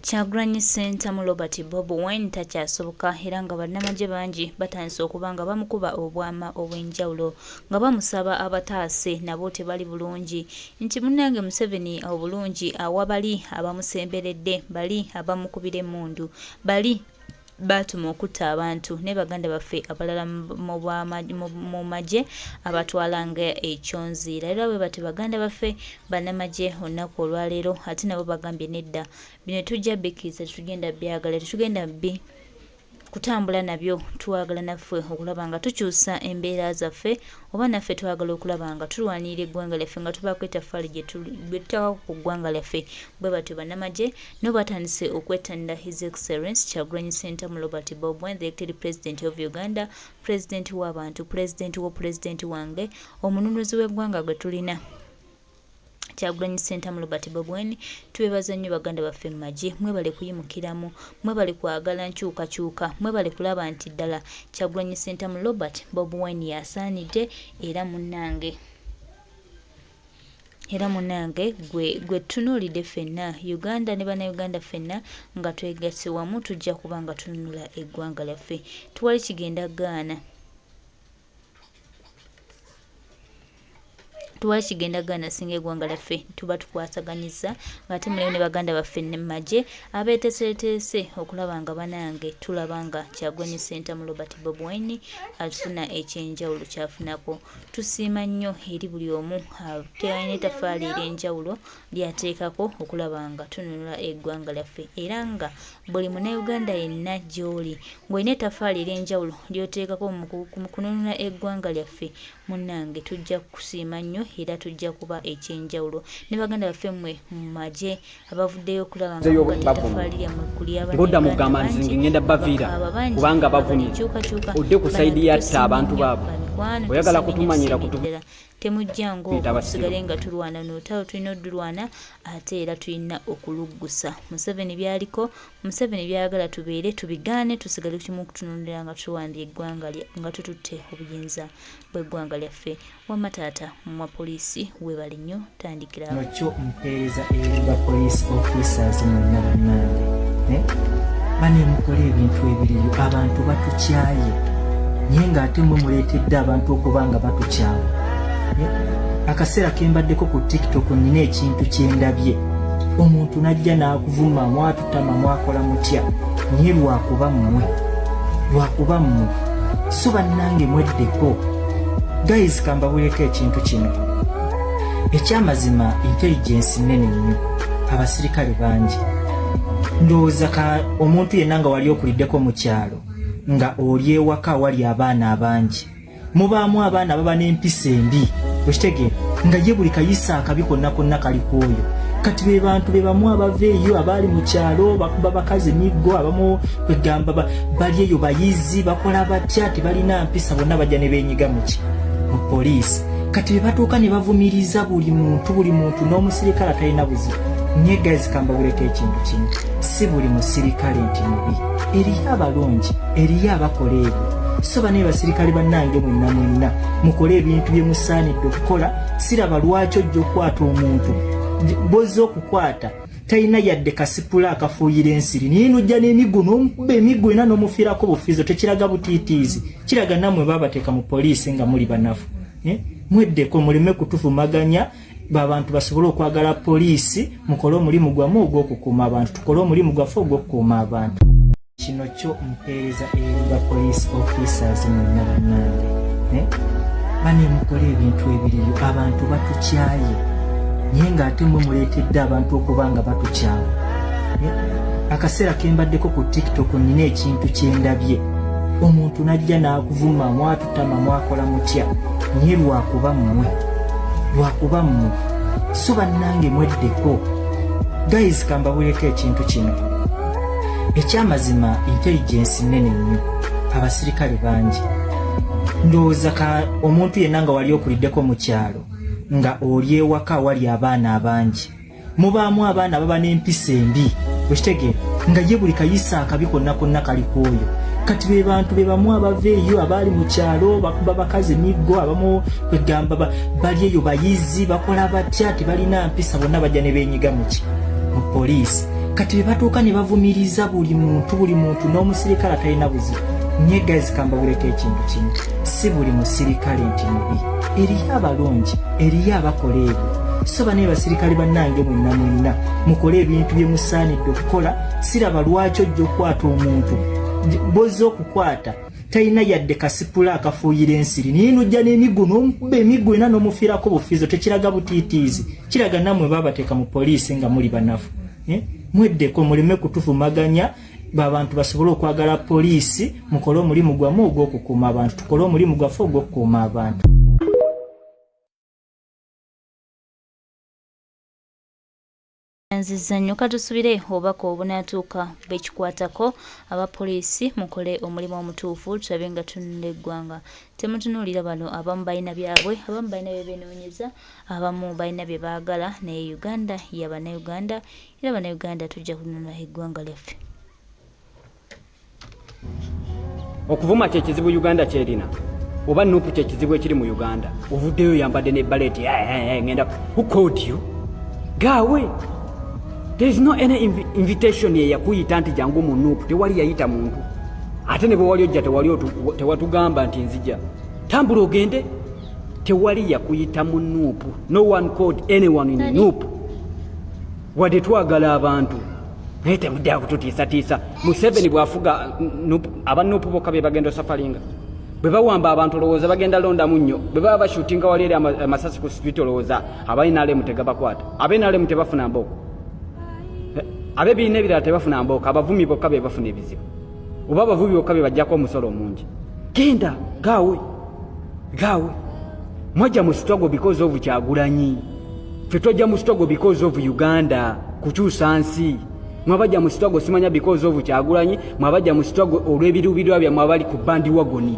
Kyagulanyi Center mu Robert Bobi Wine takyasoboka era nga bannamagye bangi batandise okuba nga bamukuba obwama obw'enjawulo nga bamusaba abataase nabo tebali bulungi nti munnange Museveni obulungi awabali abamusemberedde bali abamukubira emmundu bali batuma okutta abantu ne baganda baffe abalala mu magye abatwalanga ekyonzi era bwe bati baganda baffe bannamagye olunaku olwaleero ate nabo bagambye nedda bino tujja bikkiriza tetugenda byagala tetugenda kutambula nabyo tuwagala naffe okulaba nga tukyusa embeera zaffe oba naffe twagala okulaba nga tulwanirira eggwanga lyaffe nga tubaako ettaffaali gye tutawako ku ggwanga lyaffe bwe batyo bannamagye no batandise okwettanira His Excellency Kyagulanyi Center mu Robert Bobi Wine, the elected President of Uganda, President w'abantu, President w'Opresident wange, omununuzi w'eggwanga gwe tulina. Kyagulanyi Center mu Robert Bobi Wine tubebaza nnyo baganda baffe mu magye mwebale kuyimukiramu mwebale kwagala nkyukakyuka mwebale kulaba nti ddala Kyagulanyi Center mu Robert Bobi Wine yasaanidde era munnange gwe tunuulidde ffenna Uganda ne bannayuganda ffenna nga twegasse wamu tujja kuba nga tununula eggwanga lyaffe tuwali kigenda gaana singa eggwanga lyaffe tuba tukwasaganyiza ng'ate muleyo ne baganda baffe ne magye abeeteeseteese okulaba nga banange tulaba nga Kyagulanyi Center mu Robert Bobi Wine afuna ekyenjawulo kyafunako tusiima nnyo eri buli omu alina ettaffaali ery'enjawulo lyateekako okulaba nga tununula eggwanga lyaffe era nga buli munnayuganda yenna gy'oli ng'olina ettaffaali ery'enjawulo ly'oteekako mu kununula eggwanga lyaffe munnange tujja kusiima nnyo era tujja kuba ekyenjawulo ne baganda baffe mmwe mu magye abavuddeyo okulaba nga ettaffaali lyammwe ngodda mugamba nzingi ngenda baviira kubanga bavunye odde ku sayidi yatta abantu baabwe oyagala kutumanyira temujja ng'okusigale nga tulwana n'olutalo tulina odulwana ate era tulina okuluggusa Museveni byayagala tubeere tubigaane tusigale kimu kutunulira nga tulwanira eggwanga nga tututte obuyinza bw'eggwanga lyaffe wamma taata mwa poliisi weebale nnyo tandikira nokyo mpeereza eri ba police officers mwonna bannange banemukola ebintu ebiriyo abantu batukyaye naye ng'ate mwe muleetedde abantu okuba nga batukyawa akaseera kembaddeko ku TikTok nina ekintu kyendabye omuntu najja n'akuvuma mwatutama mwakola mutya naye lwakuba mmwe so bannange mweddeko guys kambabuleko ekintu kino ekyamazima intelligence nnene nnyo abasirikale bangi ndowooza omuntu yenna nga wali okuliddeko mu kyalo nga oli ewaka wali abaana abangi mubaamu abaana baba n'empisa embi okitegeera nga ye buli kayisa akabi konna konna kali kwoyo kati be bantu be bamu abava eyo abaali mu kyalo bakuba bakazi emiggo abamu kwegamba bali eyo bayizi bakola batya tebalina mpisa bonna bajja ne beenyiga mu poliisi kati be batuuka ne bavumiriza buli muntu n'omusirikale atalina buzibu nye guys kambabuleko ekintu kino si buli musirikale nti mubi eriyo abalungi eriyo abakola ebyo so bane basirikale bannange mwenna mukole ebintu bye musaanidde okukola siraba lwaki ojja okukwata omuntu bozi okukwata talina yadde kasipula akafuuyira ensiri naye nojja n'emiggo n'omukuba emiggo era n'omufiirako bufiizo tekiraga butiitiizi kiraga nammwe baabateeka mu poliisi nga muli banafu mweddeko muleme kutuvumaganya babantu basobole okwagala poliisi mukole omulimu gwamu ogw'okukuuma abantu tukole omulimu gwaffe ogw'okukuuma abantu kino kyo mpeereza eri ba police officers mwonna bannange banemukola ebintu ebiriyo abantu batukyaye naye ng'ate mwe muleetedde abantu okuba nga batukyawa akaseera kembaddeko ku TikTok nina ekintu kyendabye omuntu najja n'akuvuma mwatutama mwakola mutya naye lwakuba mmwe so bannange mweddeko guys kambabuleko ekintu kino ekyamazima intelligence nnene nnyo abasirikale bangi ndowooza omuntu yenna nga wali okuliddeko mu kyalo nga oli ewaka wali abaana abangi mubaamu abaana baba n'empisa embi okitegeera nga ye buli kayisa akabi konna konna kali kwoyo kati be bantu be bamu abava eyo abaali mu kyalo bakuba bakazi emiggo abamu kwegamba bali eyo bayizi bakola batya tebalina mpisa bonna bajja ne beenyiga mu poliisi kati bebatuuka ne bavumiriza buli muntu n'omusirikale atalina buzibu. Nye guys kambabuleko ekintu kimu, si buli musirikale nti mubi, eriyo abalungi, eriyo abakola ebyo. So bane basirikale bannange mwenna mukole ebintu bye musaanidde okukola. Siraba lwaki ojja okukwata omuntu bozza okukwata talina yadde kasipula akafuuyira ensiri naye nojja n'emiggo n'omukuba emiggo ena n'omufiirako bufiizo. Tekiraga butiitiizi, kiraga nammwe babateeka mu poliisi nga muli banafu. Mweddeko muleme kutuvumaganya abantu basobole okwagala poliisi, mukole omulimu gwamu ogw'okukuuma abantu, tukole omulimu gwaffe ogw'okukuuma abantu. Nziza nnyo katusubire obubaka obunaatuuka bekikwatako abapoliisi mukole omulimu omutuufu tulabe nga tunula eggwanga. Temutunuulira bano abamu balina byabwe, abamu balina bye benoonyeza, abamu balina bye baagala, naye Uganda y'Abannayuganda era Abannayuganda tujja kununula eggwanga lyaffe. Okuvuma kye kizibu Uganda kyerina oba nupu kye kizibu ekiri mu Uganda. Ovuddeyo yambadde ne baleti ngenda who called you? Gawe. There is no any invitation ye yakuyita nti jangu mu nupu, tewali yayita muntu. Ate ne bwe wali ojja tewatugamba nti nzija. Tambula ogende, tewali yakuyita mu nupu. No one called anyone in nupu. Wadde twagala abantu. Naye temudde akututiisatiisa. Museveni bw'afuga abanupu bokka be bagenda safalinga. Bwe bawamba abantu olowooza bagenda londamu nnyo. Bwe baba bashutinga wali eri amasasi ku street olowooza abayinaalemu tegabakwata. Abayinaalemu tebafuna mbooko. Abebiina ebirala tebafuna mbooka, abavumi bokka be bafuna ebizibu. Oba abavubi bokka be bajjako omusolo omungi. Genda gaawe. Mwajja mu struggle because of Kyagulanyi. Ffe twajja mu struggle because of Uganda kukyusa nsi. Mwabajja mu struggle simanya because of Kyagulanyi, mwabajja mu struggle olw'ebirubirwa byammwe abali ku bandi wagoni.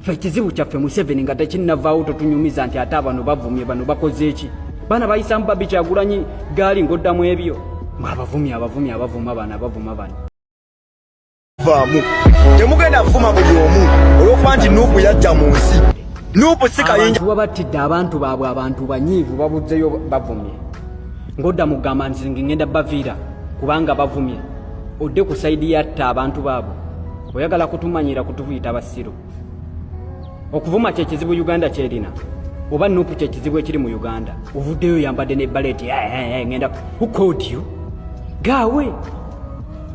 Ffe ekizibu kyaffe Museveni nga tekinnavaawo totunyumiza nti ate abano bavumye bano bakoze eki. Baana bayisamu Babi Kyagulanyi gaali ng'oddamu ebyo. Abavumi abavuma bano. Vamu. Temugenda vuma buli omu olw'okuba nti nuupu yajja mu nsi. Nuupu si kayinja. Abantu babatidde abantu baabwe, abantu banyiivu babuzzeyo bavumye. Ng'odda mugamba nti ngenda baviira kubanga bavumye. Odde ku sayidi yatta abantu baabwe. Oyagala kutumanyira kutuyita basiru. Okuvuma kye kizibu Uganda kyerina oba nuupu kye kizibu ekiri mu Uganda. Ovuddeyo yambadde ne baleti ngenda who called you? Gawe.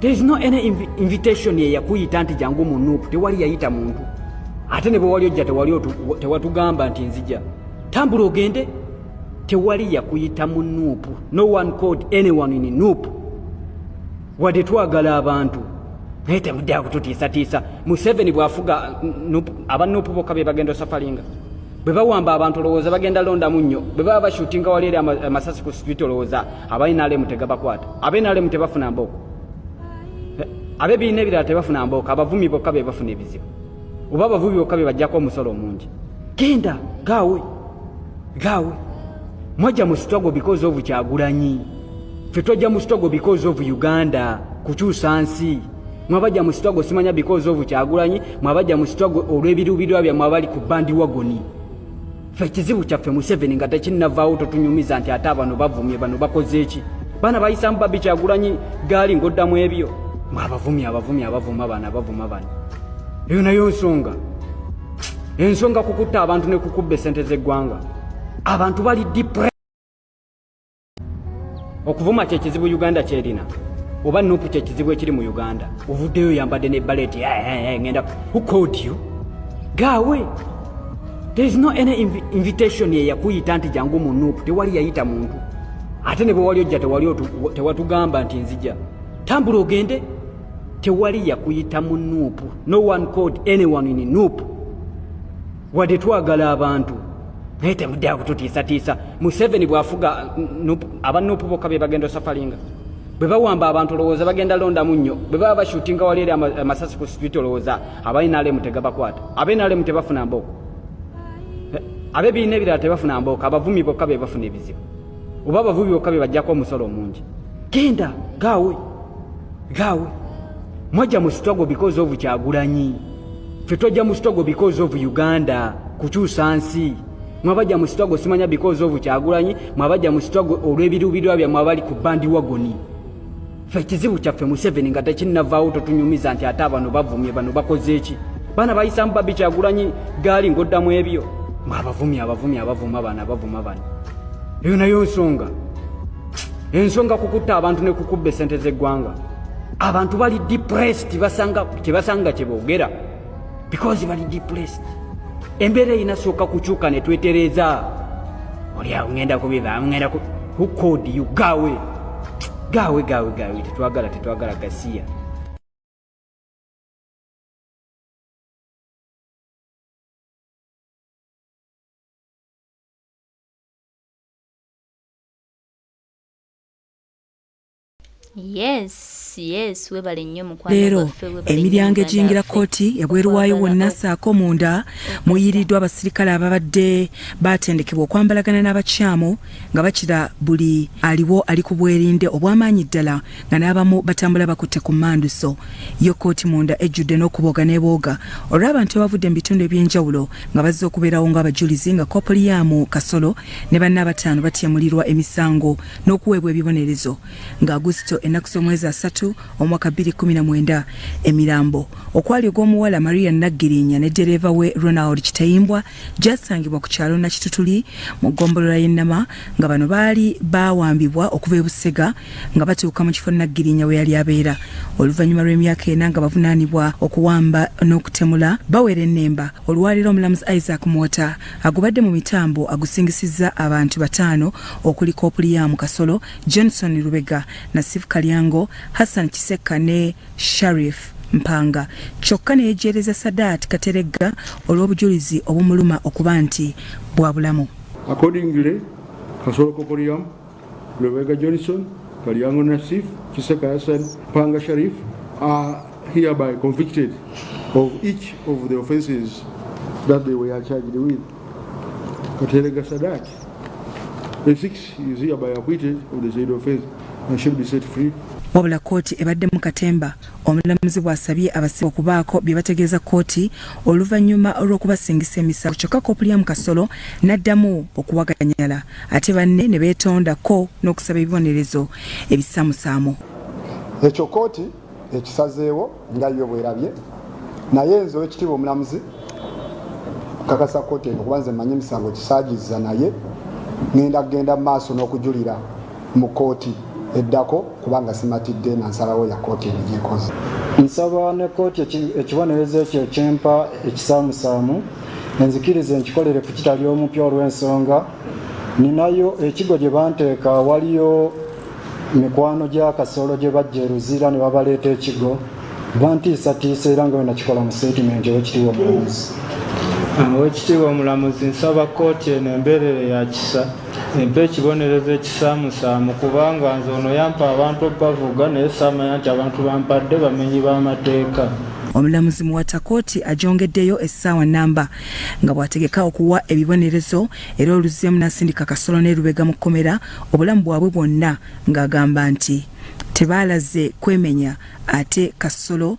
There is no any invitation ye yakuyita nti jangu mu nuupu, tewali yayita muntu. Ate ne bwe wali ojja tewatugamba nti nzija. Tambula ogende, tewali yakuyita mu nuupu. No one called anyone in nuupu. Wadde twagala abantu. Naye temudde akututiisatiisa. Museveni bw'afuga abanuupu bokka be bagenda safalinga. Bwe bawamba abantu olowooza bagenda londamu nnyo. Bwe baba bashutinga wali eri amasasi ku street olowooza abayinaalemu tegabakwata. Abayinaalemu tebafuna mbooko. Abebiina ebirala tebafuna mbooko, abavumi bokka be bafuna ebizibu. Oba abavubi bokka be bajjako omusolo omungi. Genda gaawe. Mwajja mu struggle because of Kyagulanyi. Ffe twajja mu struggle because of Uganda kukyusa nsi. Mwabajja mu struggle simanya because of Kyagulanyi, mwabajja mu struggle olw'ebirubirwa byammwe abali ku bandi wagoni. Ffe ekizibu kyaffe Museveni nga tekinnavaawo totunyumiza nti ate abano bavumye bano bakoze eki. Baana bayisamu Babi Kyagulanyi gaali ng'oddamu ebyo. Abavumi abavuma bano. Eyo nayo ensonga kukutta abantu ne kukubba essente z'eggwanga. Abantu bali depressed. Okuvuma kye kizibu Uganda kyerina oba nuupu kye kizibu ekiri mu Uganda. Ovuddeyo yambadde ne baleti ngenda who called you? Gawe. There is no any invitation ye yakuyita nti jangu mu nuupu, tewali yayita muntu. Ate ne bwe wali ojja tewatugamba nti nzija. Tambula ogende, tewali yakuyita mu nuupu. No one called anyone in nuupu. Wadde twagala abantu. Naye temudde akututiisatiisa. Museveni bw'afuga abanuupu bokka be bagenda safalinga. Bwe bawamba abantu olowooza bagenda londamu nnyo. Bwe baba bashutinga wali eri amasasi ku street olowooza abayinaalemu tegabakwata. Abayinaalemu tebafuna mbooko. Abebiina ebirala tebafuna mbooko, abavumi bokka be bafuna ebizibu. Oba abavubi bokka be bajjako omusolo omungi. Genda gaawe. Mwajja mu struggle because of Kyagulanyi. Ffe twajja mu struggle because of Uganda kukyusa nsi. Mwabajja mu struggle simanya because of Kyagulanyi, mwabajja mu struggle olw'ebirubirwa byammwe abali ku bandi wagoni. Ffe ekizibu kyaffe Museveni nga tekinnavaawo totunyumiza nti ate abano bavumye bano bakoze eki. Baana bayisamu Babi Kyagulanyi gaali ng'oddamu ebyo. Abavumye abavuma bano. Eyo nayo ensonga kukutta abantu ne kukubba essente z'eggwanga. Abantu bali depressed basanga kye boogera because bali depressed. Embeera inasooka kukyuka ne twetereeza. Oli awo ngenda kubiva who called you? Gawe tetwagala gasiya. Yes, webale nnyo mukwano. Leero emiryango ejingira kooti yagwerwayo wonna saako munda muyiriddwa abasirikale ababadde batendekebwa okwambalagana n'abakyamu nga bakira buli aliwo ali ku bwerinde obw'amaanyi ddala nga n'abamu batambula bakutte ku mmanduso. Yo kooti munda ejjudde n'okubooga n'ebooga olw'abantu abavudde mu bitundu eby'enjawulo nga bazze okubeerawo ng'abajulizi nga Kopoliyamu Kasolo ne banne abataano batyemulirwa emisango n'okuweebwa ebibonerezo nga Agusito ennaku z'omwezi 3 omwaka 2019 emirambo okwali ogw'omuwala Maria Nagirinya ne dereva we Ronald Kitayimbwa gyasangibwa ku kyalo Nakitutuli mu ggombolola y'Ennama nga bano baali bawambibwa okuva e Busega nga batuuka mu kifo Nagirinya we yali abeera. Oluvannyuma lw'emyaka 4 nga bavunaanibwa okuwamba n'okutemula bawera ennemba olwaliro omulamuzi Isaac Mwota agubadde mu mitambo agusingisizza abantu 5 okuli Kopoliyamu Kasolo, Johnson Rubega, Nasif Kalyango, Hassan Kiseka ne Sharif Mpanga. Kyokka ne yejeereza Sadat Kateregga olw'obujulizi obumuluma okuba nti bwa bulamu. Accordingly, Kasolo Kopoliyamu, Rubega Johnson, Kalyango Nasif, Kiseka Hassan, Mpanga Sharif are hereby convicted of each of the offences that they were charged with. Kateregga Sadat, the 6 is hereby acquitted of the said offence and should be set free. Wabula kooti ebadde mu katemba omulamuzi bw'asabye abasibe okubaako bye bategeeza kooti oluvannyuma olw'okubasingisa emisango. Kyokka Kopoliyamu Kasolo n'addamu okuwaganyala ate banne ne beetondako n'okusaba ebibonerezo ebisaamusaamu. Ekyo kooti ekisazeewo nga yo bwerabye naye nze ow'ekitiibwa omulamuzi kakasa kooti eno kuba nze mmanyi emisango kisaagiza naye ngenda kugenda mu maaso n'okujulira mu kooti eddako kubanga simatidde na nsalawo ya kooti egikoze. Nsaba ne kooti ekibonerezo ekyo kyempa ekisaamusaamu enzikirize nkikolere ku kitali omupya olw'ensonga ninayo ekigo gye banteeka waliyo mikwano gya Kasolo gye bajja eruzira ne babaleeta ekigo bantiisatiisa era nga we nakikola mu statement ow'ekitiibwa omulamuzi. Ow'ekitiibwa omulamuzi nsaba kooti eno embeerere ya kisa empe ekibonerezo ekisaamusaamu kubanga nze ono yampa abantu okubavuga naye saamanya nti abantu bampadde bamenyi b'amateeka. Omulamuzi Muwata kooti ajongeddeyo essaawa nnamba nga bw'ategeka okuwa ebibonerezo era oluzzemu n'asindika Kasolo ne Rubega mu kkomera obulamu bwabwe bwonna ng'agamba nti tebaalaze kwemenya ate Kasolo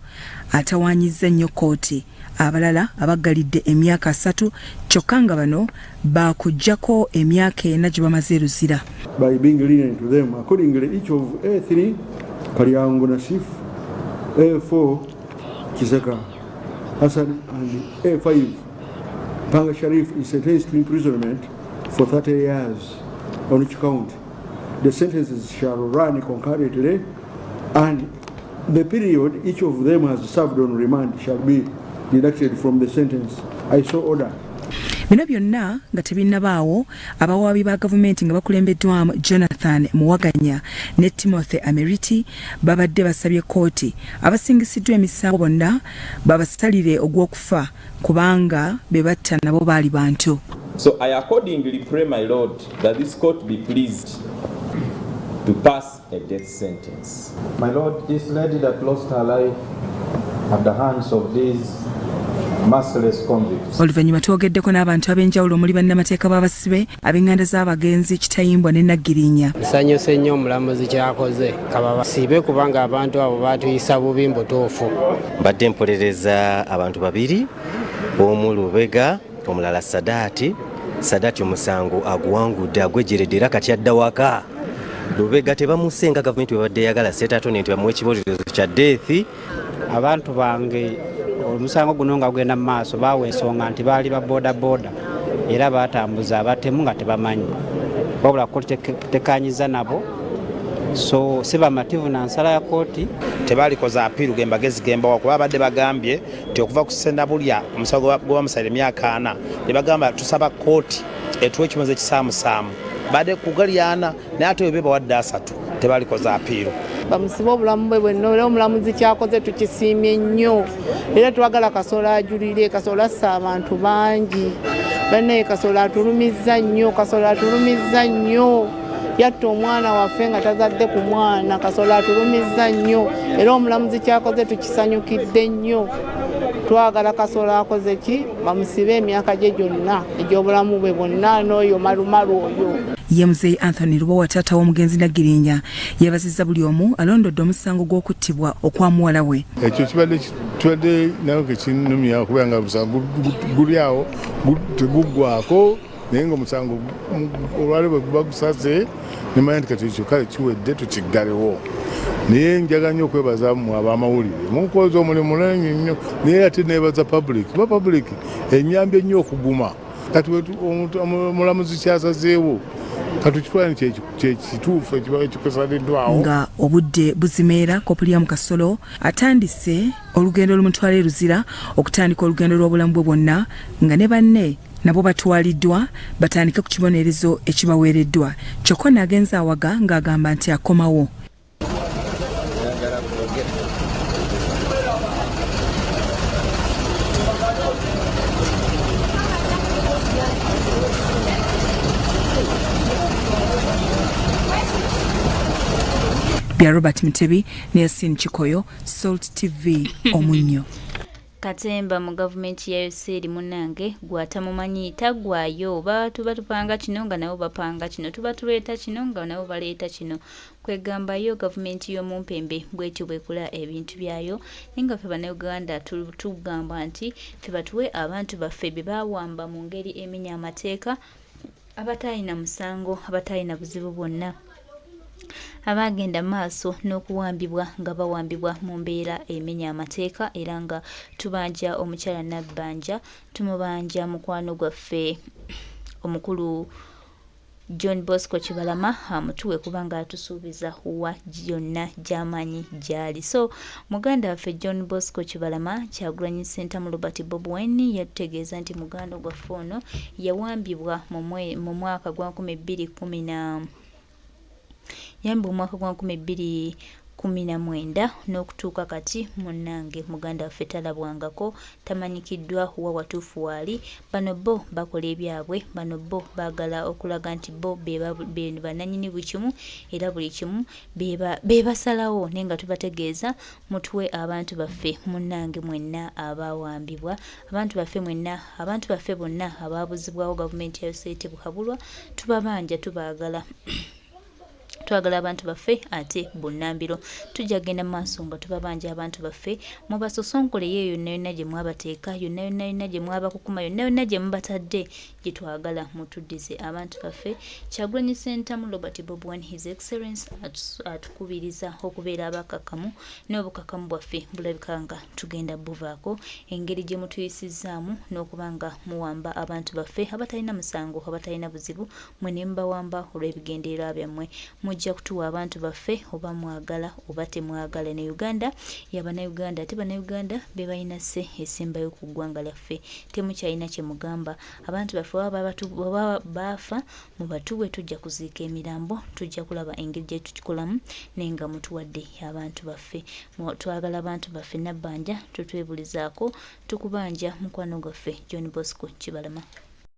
atawaanyizza nnyo kooti. Abalala abaggalidde emyaka 3 kyokka nga bano bakujjako emyaka 4 gye bamaze eruzira. By being lenient to them, accordingly each of A3 Kalyango Nasif, A4 Kiseka Hassan and A5 Mpanga Sharif is sentenced to imprisonment for 30 years on each count. The sentences shall run concurrently and the period each of them has served on remand shall be deducted from the sentence. I so order. Bino byonna nga tebinnabaawo abawaabi ba gavumenti nga bakulembeddwamu Jonathan Muwaganya ne Timothy Ameriti babadde basabye kooti abasingisiddwa emisango bonna babasalire ogw'okufa kubanga be batta nabo baali bantu. So I accordingly pray my Lord that this court be pleased to pass a death sentence. My Lord, this lady that lost her life at the hands of these merciless convicts. Oluvannyuma twogeddeko n'abantu ab'enjawulo omuli bannamateeka b'abasibe ab'enganda z'abagenzi Kitayimbwa ne Nagirinya. Nsanyuse nnyo omulamuzi kyakoze kababasibe kubanga abantu abo batuyisa bubi mbutuufu. Mbadde mpolereza abantu babiri omu Lubega omulala Sadati omusango aguwangudde agwejeredde era kati adda waka Lubega tebamusenga gavumenti webadde yagala setatone nti bamuwe ekibonerezo kya death. Abantu bange omusango guno nga gugenda mu maaso baawa ensonga nti baali ba boda era batambuza abatemu nga tebamanyi wabula kkooti tekanyiza nabo so si bamativu na nsala ya kkooti tebalikoza apiiru gembagezi gembawa kuba badde bagambye nti okuva ku Sendabulya omusango gwe bamusalira emyaka 4 ne bagamba tusaba kkooti etuwe ekimoze ekisaamusaamu badde kugalyana naye ate webe bawadde 3 tebalikoza apiiru bamusibe obulamu bwe bwenna era omulamuzi kyakoze tukisiimye nnyo era twagala Kasola ajulire. Kasola assa abantu bangi bannaye Kasola atulumizza nnyo yatta omwana waffe nga tazadde ku mwana. Kasola atulumizza nnyo era omulamuzi kyakoze tukisanyukidde nnyo. Twagala Kasola akoze ki bamusibe emyaka gye gyonna egy'obulamu bwe bwonna n'oyo malumalu oyo. Ye Muzeeyi Anthony Lubowa taata w'omugenzi Nagirinya yabazizza buli omu alondodde omusango gw'okuttibwa okwa muwala we. Ekyo kibadde nayo kekinnumya kubera nga omusango guli awo teguggwako naye nga omusango olwali bwe guba gusase nemanya nti kati ekyo kale kiwedde tukiggalewo. Naye njaga nnyo okwebaza mmwe ab'amawulire mukoze omulimu munene nnyo naye ate neebaza public kuba public ennyambye nnyo okuguma kati omulamuzi kyasazeewo katukitwala kyekituufu ekikusaaliddwawo. Nga obudde buzimeera Kopulyamu Kasolo atandise olugendo olumutwala e Luzira okutandika olugendo lw'obulamu bwe bwonna nga ne banne nabo batwaliddwa batandike ku kibonerezo ekibaweereddwa. Kyokka n'agenza awaga ng'agamba nti akomawo. Robert Mutebi ne Yasin Chikoyo, Salt TV Omunyo. Katemba mu gavumenti ya USAID munange gwatamumanyi tagwayo batupanga kino nga nabo bapanga kino tubatuleta kino nga nabo baleeta kino kwegambayo gavumenti y'omumpembe bwetyo bwekula ebintu byayo ninga fe bannayuganda tugamba nti fe batuwe abantu baffe be bawamba mu ngeri emenya amateeka abatayina musango abatayina buzibu bwonna abagenda maaso n'okuwambibwa nga bawambibwa mu mbeera emenya amateeka era nga tubanja omukyala Nabbanja tumubanja mukwano gwaffe omukulu John Bosco Kibalama amutuwe kubanga atusuubiza wa gyonna gy'amanyi gyali. So muganda waffe John Bosco Kibalama Kyagulanyi Center mu Robert Bobi yatutegeeza nti muganda gwaffe ono yawambibwa mu mwaka gwa 2010 yambi omwaka gwa 2019 n'okutuuka kati munnange muganda waffe talabwangako tamanyikiddwa wa watuufu waali. Bano bo bakola ebyabwe, bano bo baagala okulaga nti bo be bananyini buli kimu era buli kimu be basalawo naye nga tubategeeza mutuwe abantu baffe munnange mwenna abawambibwa, abantu baffe mwenna, abantu baffe bonna ababuzibwawo gavumenti ya USAID bukabulwa tubabanja tubaagala twagala abantu baffe ate bunnambiro tujja genda maaso nga tubabanja abantu baffe mubasosonkole yeyo yonna yonna gye mwabateeka yonna yonna gye mwabakukuma yonna yonna gye mubatadde gye twagala mutuddize abantu baffe. Kyagulanyi Center mu Robert Bobi His Excellence atukubiriza okubeera abakakamu n'obukakamu bwaffe bulabika nga tugenda buvaako engeri gye mutuyisizaamu n'okubanga muwamba abantu baffe abatalina musango abatalina buzibu mwe ne mubawamba olw'ebigendererwa byammwe. Mujja kutuwa abantu baffe oba mwagala oba temwagala. Ne Uganda y'Abannayuganda ate Bannayuganda be balina se esembayo ku ggwanga lyaffe temukyalina kye mugamba. Abantu baffe baba baafa mubatuwe tujja kuziika emirambo tujja kulaba engeri gye tukikolamu naye nga mutuwadde abantu baffe. Twagala abantu baffe Nabbanja tutwebulizaako tukubanja mukwano gwaffe John Bosco Kibalama.